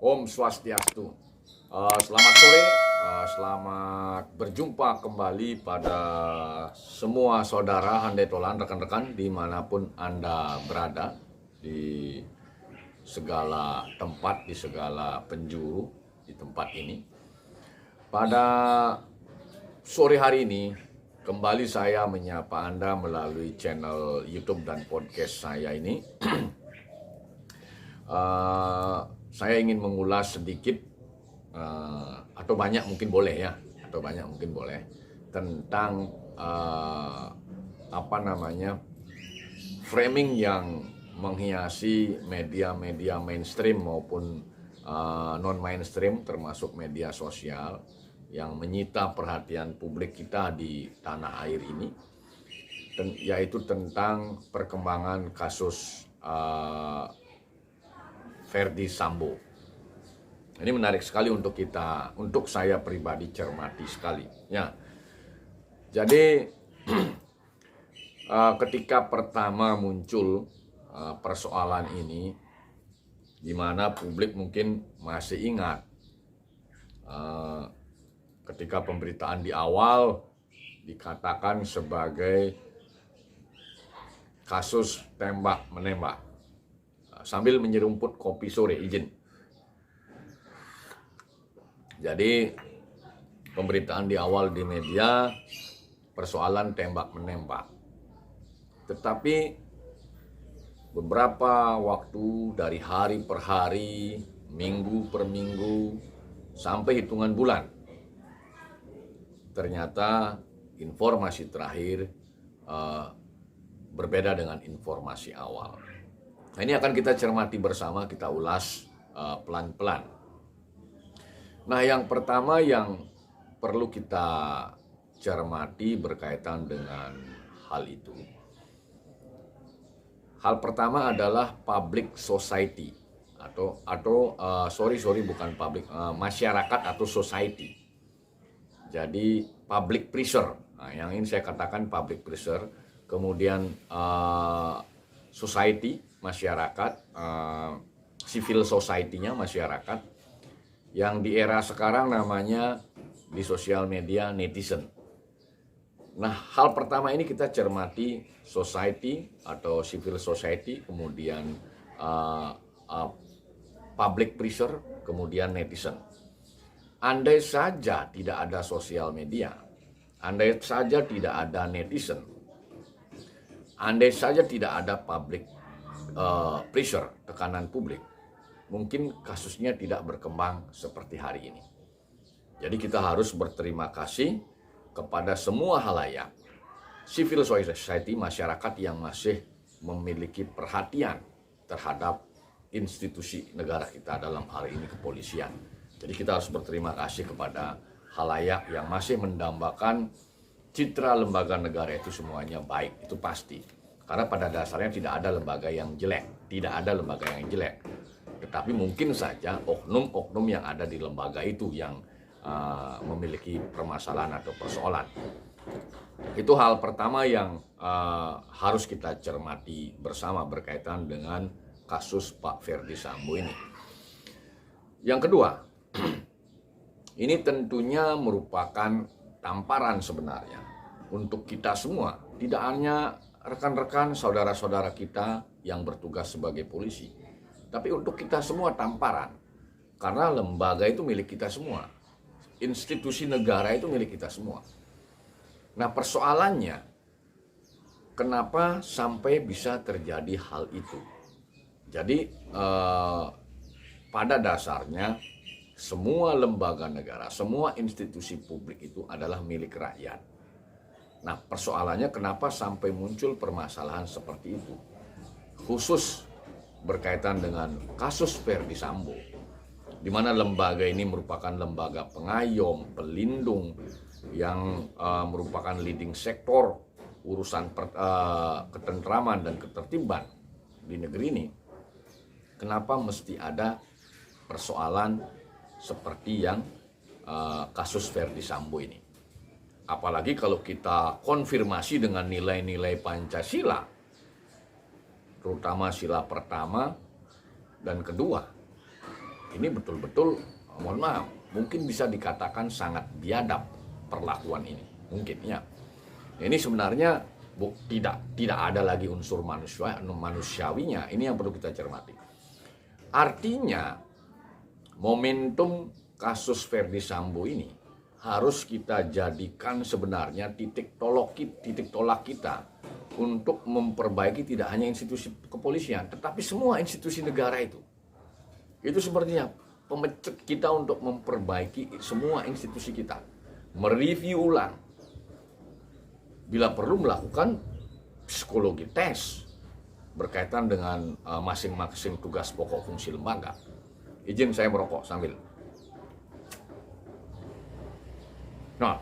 Om Swastiastu. Selamat sore, selamat berjumpa kembali pada semua saudara handai tolan, rekan-rekan dimanapun Anda berada, di segala tempat, di segala penjuru di tempat ini. Pada sore hari ini, kembali saya menyapa Anda melalui channel YouTube dan podcast saya ini. Saya ingin mengulas sedikit atau banyak mungkin boleh ya, tentang framing yang menghiasi media-media mainstream maupun non mainstream, termasuk media sosial yang menyita perhatian publik kita di tanah air ini, yaitu tentang perkembangan kasus Ferdy Sambo. Ini menarik sekali untuk saya pribadi cermati sekali. Ya, jadi ketika pertama muncul persoalan ini, di mana publik mungkin masih ingat ketika pemberitaan di awal dikatakan sebagai kasus tembak menembak sambil menyerumput kopi sore, izin. Jadi pemberitaan di awal di media persoalan tembak menembak. Tetapi beberapa waktu, dari hari per hari, minggu per minggu, sampai hitungan bulan, ternyata informasi terakhir berbeda dengan informasi awal. Nah, ini akan kita cermati bersama, kita ulas pelan-pelan. Nah, yang pertama yang perlu kita cermati berkaitan dengan hal itu. Hal pertama adalah public society masyarakat atau society. Jadi public pressure. Nah, yang ini saya katakan public pressure, kemudian society, masyarakat, civil society-nya masyarakat, yang di era sekarang namanya di sosial media netizen. Nah, hal pertama ini kita cermati society atau civil society, kemudian public pressure, kemudian netizen. Andai saja tidak ada sosial media, andai saja tidak ada netizen, andai saja tidak ada public pressure, tekanan publik, mungkin kasusnya tidak berkembang seperti hari ini. Jadi kita harus berterima kasih kepada semua halayak, civil society, masyarakat yang masih memiliki perhatian terhadap institusi negara kita, dalam hal ini kepolisian. Jadi kita harus berterima kasih kepada halayak yang masih mendambakan citra lembaga negara itu semuanya baik, itu pasti. Karena pada dasarnya tidak ada lembaga yang jelek, tetapi mungkin saja oknum-oknum yang ada di lembaga itu yang memiliki permasalahan atau persoalan. Itu hal pertama yang harus kita cermati bersama berkaitan dengan kasus Pak Ferdy Sambo ini. Yang kedua, ini tentunya merupakan tamparan sebenarnya untuk kita semua, tidak hanya rekan-rekan, saudara-saudara kita yang bertugas sebagai polisi, tapi untuk kita semua tamparan. Karena lembaga itu milik kita semua, institusi negara itu milik kita semua. Nah, persoalannya, kenapa sampai bisa terjadi hal itu? Jadi pada dasarnya semua lembaga negara, semua institusi publik itu adalah milik rakyat. Nah, persoalannya kenapa sampai muncul permasalahan seperti itu? Khusus berkaitan dengan kasus Ferdy Sambo, di mana lembaga ini merupakan lembaga pengayom, pelindung, yang merupakan leading sektor urusan ketentraman dan ketertiban di negeri ini. Kenapa mesti ada persoalan seperti yang kasus Ferdy Sambo ini? Apalagi kalau kita konfirmasi dengan nilai-nilai Pancasila, terutama sila pertama dan kedua. ini betul-betul, mohon maaf, mungkin bisa dikatakan sangat biadab perlakuan ini, mungkin ya. Ini sebenarnya tidak ada lagi unsur manusiawinya. Ini yang perlu kita cermati. Artinya momentum kasus Ferdy Sambo ini harus kita jadikan sebenarnya titik tolak kita untuk memperbaiki tidak hanya institusi kepolisian, tetapi semua institusi negara itu. Itu sepertinya pemecut kita untuk memperbaiki semua institusi kita, mereview ulang, bila perlu melakukan psikologi tes berkaitan dengan masing-masing tugas pokok fungsi lembaga. Izin saya merokok sambil. Nah,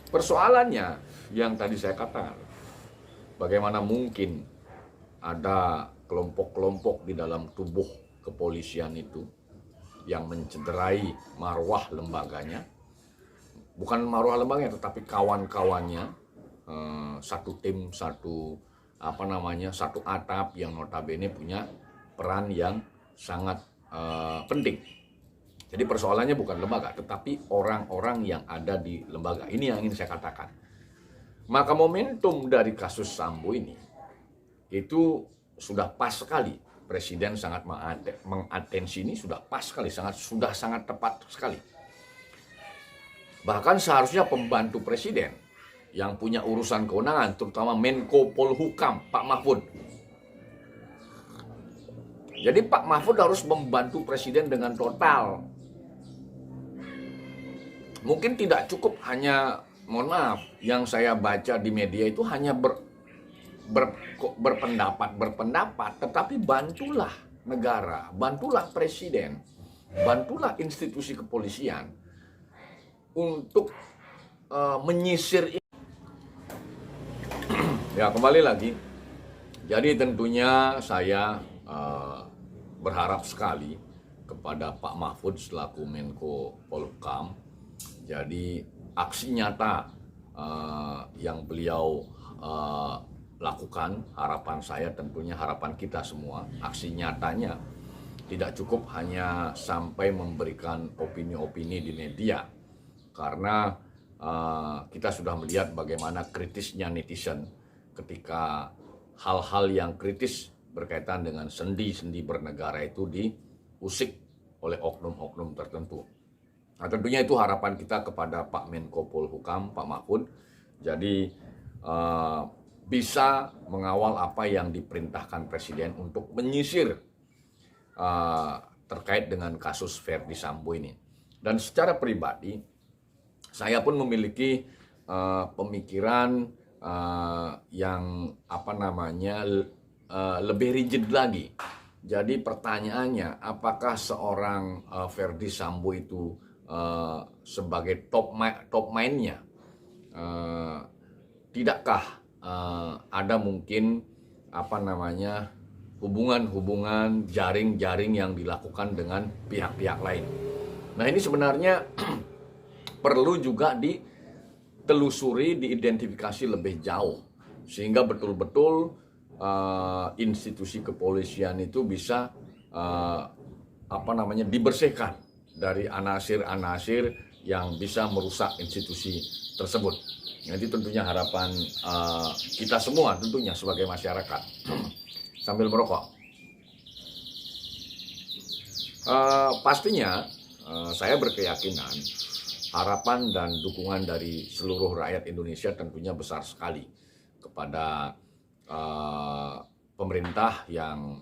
persoalannya yang tadi saya katakan, bagaimana mungkin ada kelompok-kelompok di dalam tubuh kepolisian itu yang mencederai marwah lembaganya, bukan marwah lembaganya tetapi kawan-kawannya, satu tim, satu atap yang notabene punya peran yang sangat penting. Jadi persoalannya bukan lembaga, tetapi orang-orang yang ada di lembaga. Ini yang ingin saya katakan. Maka momentum dari kasus Sambo ini itu sudah pas sekali. Presiden sangat mengatensi ini, sudah pas sekali, sudah sangat tepat sekali. Bahkan seharusnya pembantu presiden yang punya urusan kewenangan, terutama Menko Polhukam, Pak Mahfud. Jadi Pak Mahfud harus membantu presiden dengan total. Mungkin tidak cukup hanya, mohon maaf, yang saya baca di media itu hanya berpendapat, tetapi bantulah negara, bantulah presiden, bantulah institusi kepolisian untuk menyisir ini. Ya, kembali lagi. Jadi tentunya saya berharap sekali kepada Pak Mahfud selaku Menko Polhukam. Jadi aksi nyata yang beliau lakukan, harapan saya, tentunya harapan kita semua, aksi nyatanya tidak cukup hanya sampai memberikan opini-opini di media, karena kita sudah melihat bagaimana kritisnya netizen ketika hal-hal yang kritis berkaitan dengan sendi-sendi bernegara itu diusik oleh oknum-oknum tertentu. Nah, tentunya itu harapan kita kepada Pak Menko Polhukam, Pak Mahfud. Jadi bisa mengawal apa yang diperintahkan Presiden untuk menyisir terkait dengan kasus Ferdy Sambo ini. Dan secara pribadi, saya pun memiliki pemikiran yang lebih rigid lagi. Jadi pertanyaannya, apakah seorang Ferdy Sambo itu sebagai top mindnya, tidakkah ada mungkin hubungan-hubungan jaring-jaring yang dilakukan dengan pihak-pihak lain. Nah, ini sebenarnya perlu juga ditelusuri, diidentifikasi lebih jauh, sehingga betul-betul institusi kepolisian itu bisa dibersihkan dari anasir-anasir yang bisa merusak institusi tersebut. Nanti tentunya harapan kita semua tentunya sebagai masyarakat. Sambil merokok. Pastinya saya berkeyakinan harapan dan dukungan dari seluruh rakyat Indonesia tentunya besar sekali kepada pemerintah yang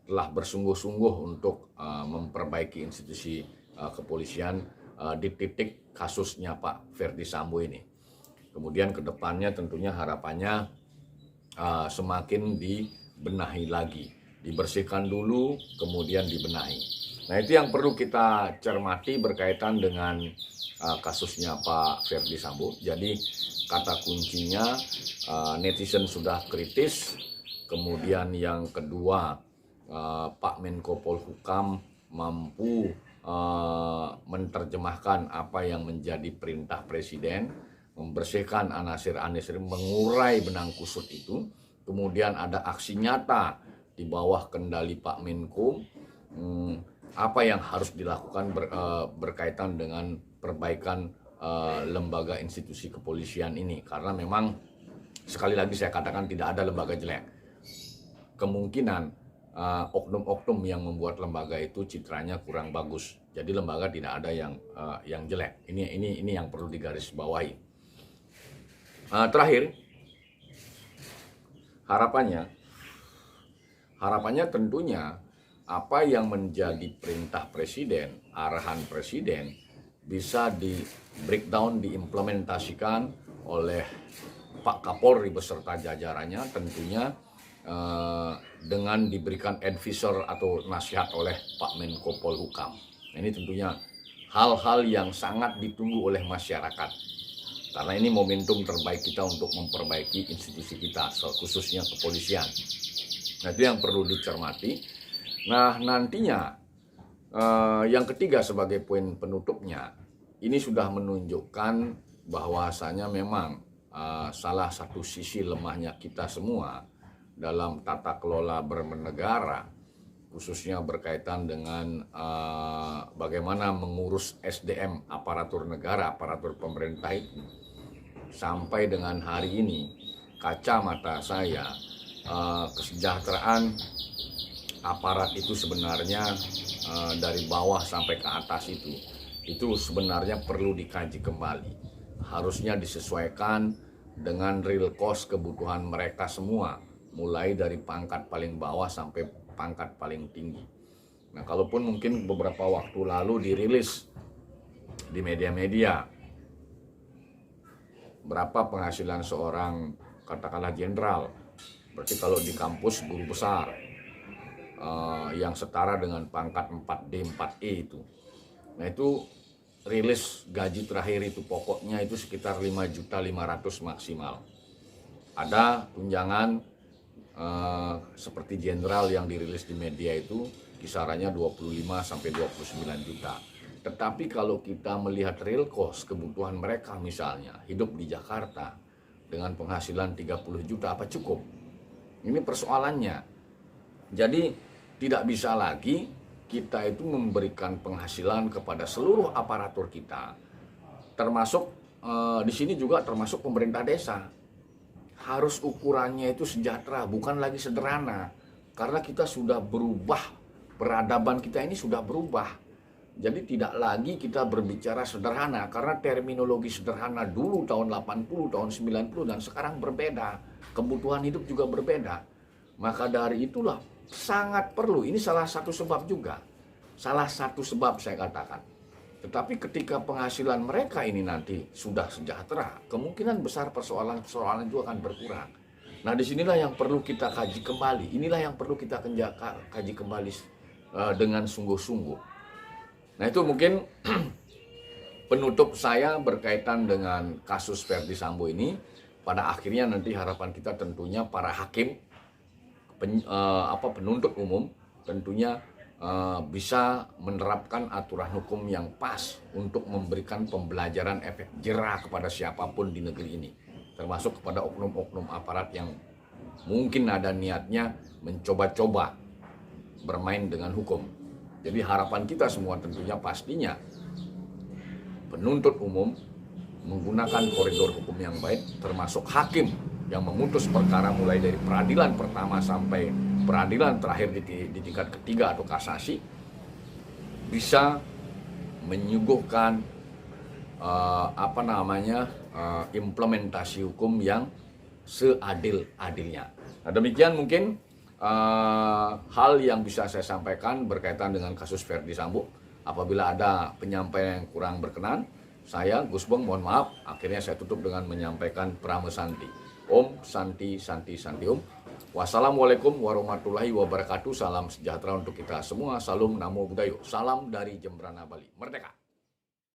telah bersungguh-sungguh untuk memperbaiki institusi kepolisian di titik kasusnya Pak Ferdy Sambo ini. Kemudian ke depannya tentunya harapannya semakin dibenahi lagi, dibersihkan dulu, kemudian dibenahi. Nah, itu yang perlu kita cermati berkaitan dengan kasusnya Pak Ferdy Sambo. Jadi kata kuncinya netizen sudah kritis, kemudian yang kedua Pak Menko Polhukam mampu menerjemahkan apa yang menjadi perintah Presiden, membersihkan anasir-anasir, mengurai benang kusut itu. Kemudian ada aksi nyata di bawah kendali Pak Menko apa yang harus dilakukan berkaitan dengan perbaikan lembaga institusi kepolisian ini. Karena memang sekali lagi saya katakan tidak ada lembaga jelek. Kemungkinan oknum-oknum yang membuat lembaga itu citranya kurang bagus. Jadi lembaga tidak ada yang jelek. Ini yang perlu digarisbawahi. Terakhir, harapannya tentunya apa yang menjadi perintah presiden, arahan presiden bisa di breakdown, diimplementasikan oleh Pak Kapolri beserta jajarannya, tentunya dengan diberikan advisor atau nasihat oleh Pak Menko Polhukam. Ini tentunya hal-hal yang sangat ditunggu oleh masyarakat. Karena ini momentum terbaik kita untuk memperbaiki institusi kita, khususnya kepolisian. Nah, itu yang perlu dicermati. Nah, nantinya yang ketiga sebagai poin penutupnya, ini sudah menunjukkan bahwasanya memang salah satu sisi lemahnya kita semua dalam tata kelola bernegara, khususnya berkaitan dengan bagaimana mengurus SDM, aparatur negara, aparatur pemerintah itu. Sampai dengan hari ini, kacamata saya, kesejahteraan aparat itu sebenarnya dari bawah sampai ke atas itu sebenarnya perlu dikaji kembali. Harusnya disesuaikan dengan real cost kebutuhan mereka semua, mulai dari pangkat paling bawah sampai pangkat paling tinggi. Nah, kalaupun mungkin beberapa waktu lalu dirilis di media-media berapa penghasilan seorang katakanlah jenderal, berarti kalau di kampus guru besar yang setara dengan pangkat 4D, 4E itu. Nah, itu rilis gaji terakhir itu pokoknya itu sekitar 5.500.000 maksimal. Ada tunjangan seperti jenderal yang dirilis di media itu kisarannya 25 sampai 29 juta. Tetapi kalau kita melihat real cost kebutuhan mereka, misalnya hidup di Jakarta dengan penghasilan 30 juta, apa cukup? Ini persoalannya. Jadi tidak bisa lagi kita itu memberikan penghasilan kepada seluruh aparatur kita, termasuk di sini juga termasuk pemerintah desa. Harus ukurannya itu sejahtera, bukan lagi sederhana. Karena kita sudah berubah, peradaban kita ini sudah berubah. Jadi tidak lagi kita berbicara sederhana, karena terminologi sederhana dulu tahun 80, tahun 90 dan sekarang berbeda. Kebutuhan hidup juga berbeda. Maka dari itulah sangat perlu, ini salah satu sebab juga. Salah satu sebab saya katakan. Tetapi ketika penghasilan mereka ini nanti sudah sejahtera, kemungkinan besar persoalan-persoalan itu akan berkurang. Nah, disinilah yang perlu kita kaji kembali. Inilah yang perlu kita kaji kembali dengan sungguh-sungguh. Nah, itu mungkin penutup saya berkaitan dengan kasus Verdi Sambo ini. Pada akhirnya nanti harapan kita tentunya para hakim, penuntut umum tentunya bisa menerapkan aturan hukum yang pas untuk memberikan pembelajaran efek jera kepada siapapun di negeri ini, termasuk kepada oknum-oknum aparat yang mungkin ada niatnya mencoba-coba bermain dengan hukum. Jadi harapan kita semua tentunya pastinya penuntut umum menggunakan koridor hukum yang baik, termasuk hakim yang memutus perkara mulai dari peradilan pertama sampai peradilan terakhir di tingkat ketiga atau kasasi, bisa menyuguhkan implementasi hukum yang seadil-adilnya. Nah, demikian mungkin hal yang bisa saya sampaikan berkaitan dengan kasus Verdi Sambo. Apabila ada penyampaian yang kurang berkenan, saya Gus Bong mohon maaf. Akhirnya saya tutup dengan menyampaikan Pramo Santi. Om Santi Santi Santi Om. Wassalamualaikum warahmatullahi wabarakatuh. Salam sejahtera untuk kita semua. Salam Namo Buddhaya. Salam dari Jembrana Bali. Merdeka.